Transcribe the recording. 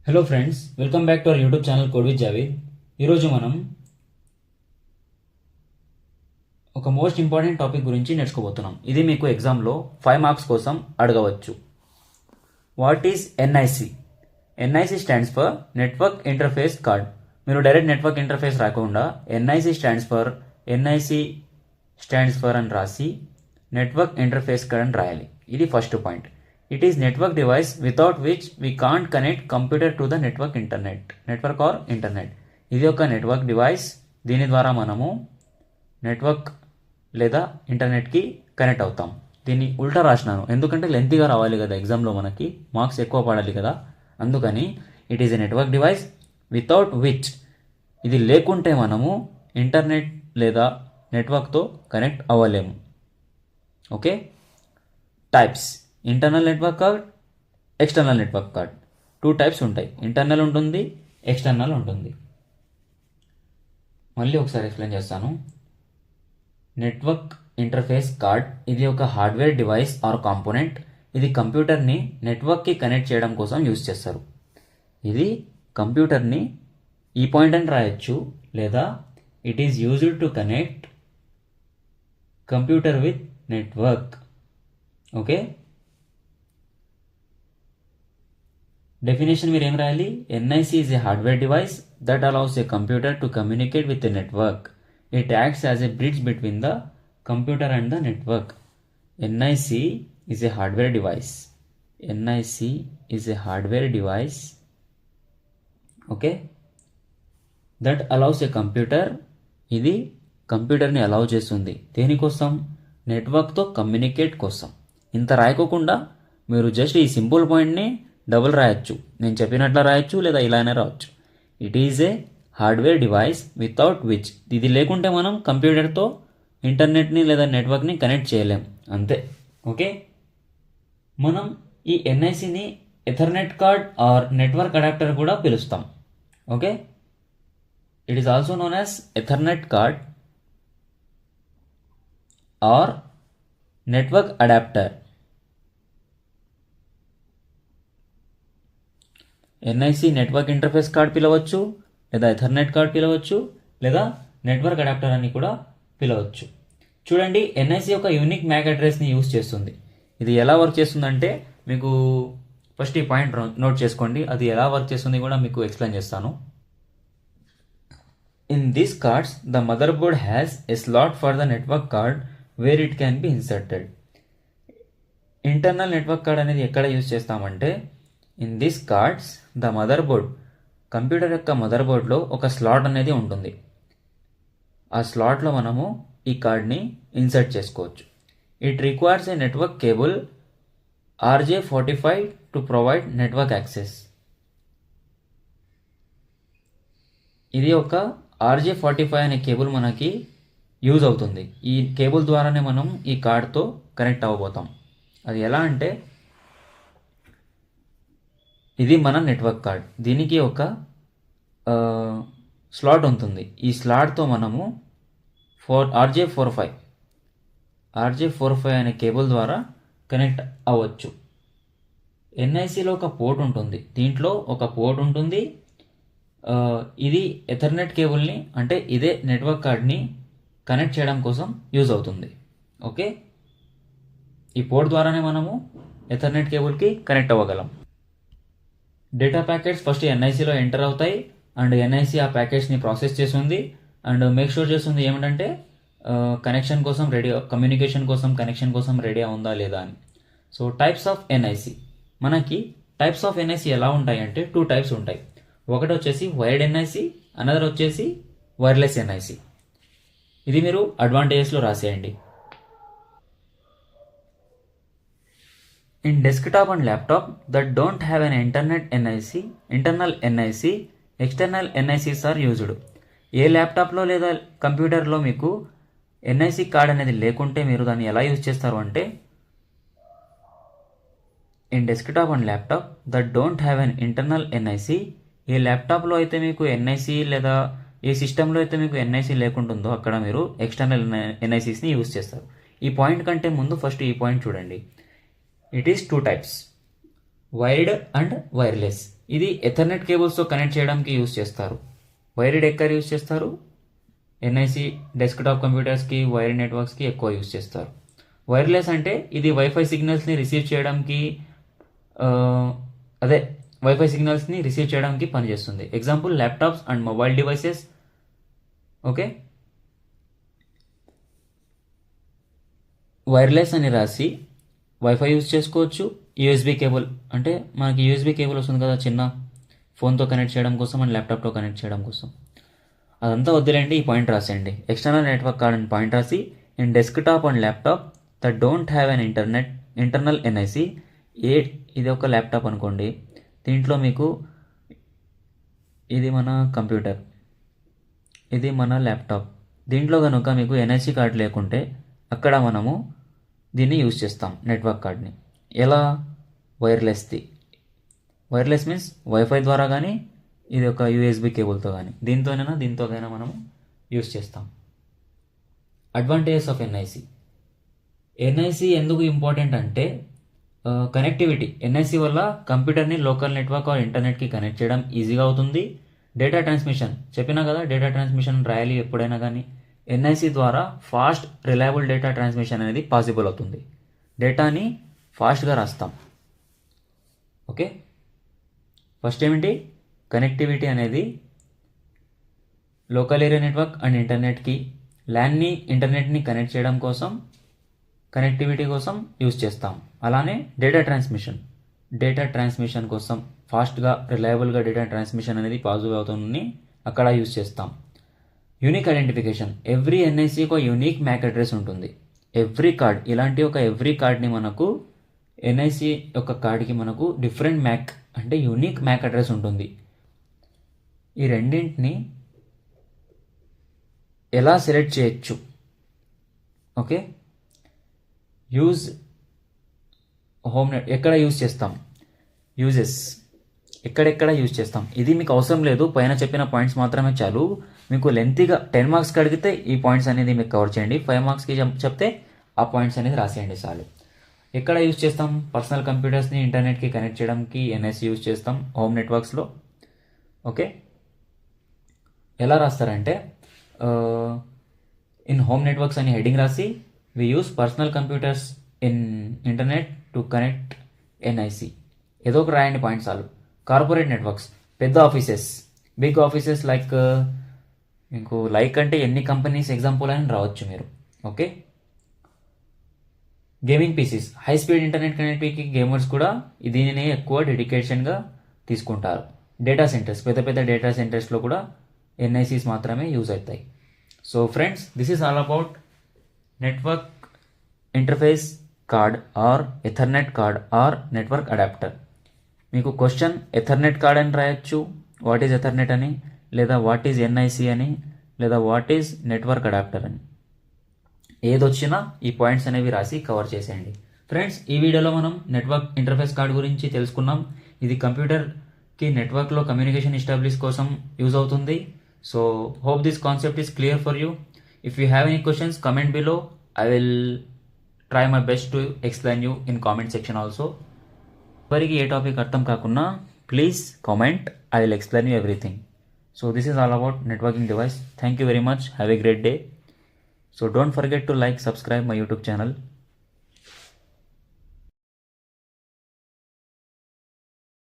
Hello friends, welcome back to our YouTube channel code with Javed. ఈరోజు మనం ఒక most important topic గురించి నేర్చుకోబోతున్నాం. ఇది మీకు ఎగ్జామ్లో 5 మార్క్స్ కోసం అడగవచ్చు. What is NIC? NIC stands for network interface card. మీరు డైరెక్ట్ నెట్వర్క్ ఇంటర్ఫేస్ రాకుండా ఎన్ఐసి స్టాండ్స్ ఫర్ అని రాసి నెట్వర్క్ ఇంటర్ఫేస్ కార్డ్ అని రాయాలి. ఇది first point. It is network device without which we can't connect computer to the network or internet. ఇది ఒక network device. దీని ద్వారా మనము నెట్వర్క్ లేదా ఇంటర్నెట్కి కనెక్ట్ అవుతాం. దీన్ని ఉల్టా రాసినాను ఎందుకంటే లెంతీగా రావాలి కదా, ఎగ్జామ్లో మనకి మార్క్స్ ఎక్కువ పడాలి కదా. అందుకని it is a network device without which, ఇది లేకుంటే మనము ఇంటర్నెట్ లేదా నెట్వర్క్తో కనెక్ట్ అవ్వలేము. Okay, types: internal network card, external network card. 2 types ఉంటాయి, ఇంటర్నల్ ఉంటుంది, ఎక్స్టర్నల్ ఉంటుంది. మళ్ళీ ఒకసారి ఎక్స్ప్లెయిన్ చేస్తాను. నెట్వర్క్ ఇంటర్ఫేస్ కార్డ్ ఇది ఒక హార్డ్వేర్ డివైస్ ఆర్ కాంపోనెంట్. ఇది కంప్యూటర్ని నెట్వర్క్కి కనెక్ట్ చేయడం కోసం యూజ్ చేస్తారు. ఇది కంప్యూటర్ని ఈ పాయింట్ అని రాయొచ్చు, లేదా it is used to connect computer with network. Okay, definition మీరు ఏం రాయాలి? NIC is a hardware device that allows A computer to communicate with a network. It acts as a bridge between the computer and the network. NIC is a hardware device. NIC is a hardware device, okay, that allows A computer. ఇది కంప్యూటర్ని allow చేస్తుంది. దేనికోసం? నెట్వర్క్తో communicate కోసం. ఇంత రాయకోకుండా మీరు just ఈ simple పాయింట్ని double రాయొచ్చు, నేను చెప్పినట్లు రాయొచ్చు, లేదా ఇలానే రాయొచ్చు. It is a hardware device without which, ఇది లేకుంటే మనం కంప్యూటర్తో ఇంటర్నెట్ని లేదా నెట్వర్క్ని కనెక్ట్ చేయలేం, అంతే. ఓకే, మనం ఈ ఎన్ఐసిని Ethernet card or network adapter కూడా పిలుస్తాం. Okay, it is also known as Ethernet card or network adapter. NIC network interface card పిలవచ్చు, లేదా ఎథర్నెట్ కార్డ్ పిలవచ్చు, లేదా నెట్వర్క్ అడాప్టర్ అని కూడా పిలవచ్చు. చూడండి, ఎన్ఐసి ఒక యూనిక్ మ్యాక్ అడ్రస్ని యూజ్ చేస్తుంది. ఇది ఎలా వర్క్ చేస్తుందంటే మీకు ఫస్ట్ ఈ పాయింట్ నోట్ చేసుకోండి. అది ఎలా వర్క్ చేస్తుంది కూడా మీకు ఎక్స్ప్లెయిన్ చేస్తాను. In this cards the motherboard has a slot for the network card where it can be inserted. Internal network card అనేది ఎక్కడ యూజ్ చేస్తామంటే in this cards the motherboard, computer యొక్క మదర్ బోర్డ్లో ఒక స్లాట్ అనేది ఉంటుంది. ఆ స్లాట్లో మనము ఈ కార్డ్ని ఇన్సర్ట్ చేసుకోవచ్చు. It requires a network cable RJ45 to provide network access. ఇది ఒక RJ45 అనే కేబుల్ మనకి యూజ్ అవుతుంది. ఈ కేబుల్ ద్వారానే మనం ఈ కార్డ్తో కనెక్ట్ అవ్వబోతాం. అది ఎలా అంటే ఇది మన నెట్వర్క్ కార్డ్, దీనికి ఒక స్లాట్ ఉంటుంది. ఈ స్లాట్తో మనము RJ45 అనే కేబుల్ ద్వారా కనెక్ట్ అవ్వచ్చు. ఎన్ఐసిలో ఒక పోర్ట్ ఉంటుంది, దీంట్లో ఒక పోర్ట్ ఉంటుంది. ఇది ఎథర్నెట్ కేబుల్ని, అంటే ఇదే నెట్వర్క్ కార్డ్ని కనెక్ట్ చేయడం కోసం యూజ్ అవుతుంది. ఓకే, ఈ పోర్ట్ ద్వారానే మనము ఎథర్నెట్ కేబుల్కి కనెక్ట్ అవ్వగలం. డేటా ప్యాకెట్స్ ఫస్ట్ ఎన్ఐసిలో ఎంటర్ అవుతాయి అండ్ ఎన్ఐసి ఆ ప్యాకెట్స్ని ప్రాసెస్ చేస్తుంది అండ్ మేక్ షూర్ చేస్తుంది ఏమిటంటే కనెక్షన్ కోసం రెడీ, కమ్యూనికేషన్ కోసం కనెక్షన్ కోసం రెడీ ఉందా లేదా అని. సో టైప్స్ ఆఫ్ ఎన్ఐసి, మనకి టైప్స్ ఆఫ్ ఎన్ఐసి ఎలా ఉంటాయి అంటే 2 టైప్స్ ఉంటాయి. ఒకటి వచ్చేసి వైర్డ్ ఎన్ఐసి, అనదర్ వచ్చేసి వైర్లెస్ ఎన్ఐసి. ఇది మీరు అడ్వాంటేజెస్లో రాసేయండి. In desktop and laptop that don't have an internal NIC, external NICs are used. ఏ ల్యాప్టాప్లో లేదా కంప్యూటర్లో మీకు ఎన్ఐసి కార్డ్ అనేది లేకుంటే మీరు దాన్ని ఎలా యూజ్ చేస్తారు అంటే in desktop and laptop that don't have an internal NIC. ఏ ల్యాప్టాప్లో అయితే మీకు ఎన్ఐసి లేదా ఏ సిస్టంలో అయితే మీకు ఎన్ఐసి లేకుంటుందో అక్కడ మీరు ఎక్స్టర్నల్ ఎన్ఐసిస్ని యూజ్ చేస్తారు. ఈ పాయింట్ కంటే ముందు ఫస్ట్ ఈ పాయింట్ చూడండి. It is 2 types. Wired and wireless. ఇది ఎథర్నెట్ కేబుల్స్తో కనెక్ట్ చేయడానికి యూస్ చేస్తారు. వైర్డ్ ఎక్కడ యూస్ చేస్తారు? ఎన్ఐసి డెస్క్టాప్ కంప్యూటర్స్కి, వైర్ నెట్వర్క్స్కి ఎక్కువ యూస్ చేస్తారు. వైర్లెస్ అంటే ఇది వైఫై సిగ్నల్స్ని రిసీవ్ చేయడానికి వైఫై సిగ్నల్స్ని రిసీవ్ చేయడానికి పనిచేస్తుంది. Example laptops and mobile devices. Okay, wireless అని రాసి వైఫై యూజ్ చేసుకోవచ్చు. యూఎస్బీ కేబుల్ అంటే మనకి యూఎస్బీ కేబుల్ వస్తుంది కదా, చిన్న ఫోన్తో కనెక్ట్ చేయడం కోసం అండ్ ల్యాప్టాప్తో కనెక్ట్ చేయడం కోసం. అదంతా వద్దులేండి, ఈ పాయింట్ రాసేయండి. ఎక్స్టర్నల్ నెట్వర్క్ కార్డ్ అని పాయింట్ రాసి in desktop and laptop that don't have an internal NIC. ఇది ఒక ల్యాప్టాప్ అనుకోండి, దీంట్లో మీకు ఇది మన కంప్యూటర్, ఇది మన ల్యాప్టాప్. దీంట్లో కనుక మీకు ఎన్ఐసి కార్డ్ లేకుంటే అక్కడ మనము దీన్ని యూజ్ చేస్తాం, నెట్వర్క్ కార్డ్ని. ఎలా? వైర్లెస్ది. వైర్లెస్ మీన్స్ వైఫై ద్వారా కానీ ఇది ఒక యూఎస్బీ కేబుల్తో కానీ దీంతోనైనా మనము యూజ్ చేస్తాం. Advantages of NIC. ఎన్ఐసి ఎందుకు ఇంపార్టెంట్ అంటే కనెక్టివిటీ. ఎన్ఐసి వల్ల కంప్యూటర్ని లోకల్ నెట్వర్క్ ఆర్ ఇంటర్నెట్కి కనెక్ట్ చేయడం ఈజీగా అవుతుంది. డేటా ట్రాన్స్మిషన్ చెప్పినా కదా, డేటా ట్రాన్స్మిషన్ రాయాలి ఎప్పుడైనా కానీ. ఎన్ఐసి ద్వారా ఫాస్ట్ రిలయబుల్ డేటా ట్రాన్స్మిషన్ అనేది పాసిబుల్ అవుతుంది. డేటాని ఫాస్ట్గా రాస్తాం. ఓకే, ఫస్ట్ ఏమిటి? కనెక్టివిటీ అనేది లోకల్ ఏరియా నెట్వర్క్ అండ్ ఇంటర్నెట్కి, ల్యాన్ని ఇంటర్నెట్ని కనెక్ట్ చేయడం కోసం, కనెక్టివిటీ కోసం యూజ్ చేస్తాం. అలానే డేటా ట్రాన్స్మిషన్ కోసం ఫాస్ట్గా రిలయబుల్గా డేటా ట్రాన్స్మిషన్ అనేది పాసిబుల్ అవుతుంది, అక్కడ యూజ్ చేస్తాం. Unique identification. ఎవ్రీ ఎన్ఐసి ఒక యూనిక్ మ్యాక్ అడ్రస్ ఉంటుంది. ఎవ్రీ కార్డ్ని మనకు ఎన్ఐసి యొక్క కార్డ్కి మనకు డిఫరెంట్ మ్యాక్ అంటే యూనిక్ మ్యాక్ అడ్రస్ ఉంటుంది. ఈ రెండింటిని ఎలా సెలెక్ట్ చేయొచ్చు? ఓకే, యూజ్ హోమ్ నెట్ ఎక్కడ యూజ్ చేస్తాం? యూజెస్ ఎక్కడెక్కడ యూజ్ చేస్తాం? ఇది మీకు అవసరం లేదు, పైన చెప్పిన పాయింట్స్ మాత్రమే చాలు. మీకు లెంతీగా 10 మార్క్స్కి అడిగితే ఈ పాయింట్స్ అనేది మీకు కవర్ చేయండి. 5 మార్క్స్కి చెప్తే ఆ పాయింట్స్ అనేది రాసేయండి చాలు. ఎక్కడ యూజ్ చేస్తాం? పర్సనల్ కంప్యూటర్స్ని ఇంటర్నెట్కి కనెక్ట్ చేయడానికి ఎన్ఐసి యూజ్ చేస్తాం హోమ్ నెట్వర్క్స్లో. ఓకే, ఎలా రాస్తారంటే ఇన్ హోమ్ నెట్వర్క్స్ అని హెడ్డింగ్ రాసి we use personal computers in internet to connect NIC. ఏదో ఒక రాయండి పాయింట్స్ చాలు. కార్పొరేట్ నెట్వర్క్స్, పెద్ద ఆఫీసెస్, బిగ్ ఆఫీసెస్ లైక్ మీకు లైక్ అంటే ఎన్ని కంపెనీస్ ఎగ్జాంపుల్ అని రావచ్చు మీరు. Okay, gaming PCs, high speed internet కనెక్టివిటీకి గేమర్స్ కూడా దీనిని ఎక్కువ డెడికేషన్గా తీసుకుంటారు. డేటా సెంటర్స్, పెద్ద డేటా సెంటర్స్లో కూడా ఎన్ఐసిస్ మాత్రమే యూజ్ అవుతాయి. So friends, this is all about network interface card or Ethernet card or network adapter. మీకు క్వశ్చన్ ఎథర్నెట్ కార్డ్ అని రాయొచ్చు, వాట్ ఈజ్ ఎథర్నెట్ అని, లేదా వాట్ ఈజ్ ఎన్ఐసి అని, లేదా వాట్ ఈజ్ నెట్వర్క్ అడాప్టర్ అని. ఏదొచ్చినా ఈ పాయింట్స్ అనేవి రాసి కవర్ చేసేయండి. ఫ్రెండ్స్, ఈ వీడియోలో మనం నెట్వర్క్ ఇంటర్ఫేస్ కార్డ్ గురించి తెలుసుకున్నాం. ఇది కంప్యూటర్కి నెట్వర్క్లో కమ్యూనికేషన్ ఎస్టాబ్లిష్ కోసం యూజ్ అవుతుంది. So hope this concept is clear for you. If you have any questions comment below. I will try my best to explain you in comment section also. ఎవరికి ఏ topic అర్థం కాకున్నా please comment, I will explain you everything. So this is all about networking device. Thank you very much. Have a great day. So don't forget to like, subscribe my YouTube channel.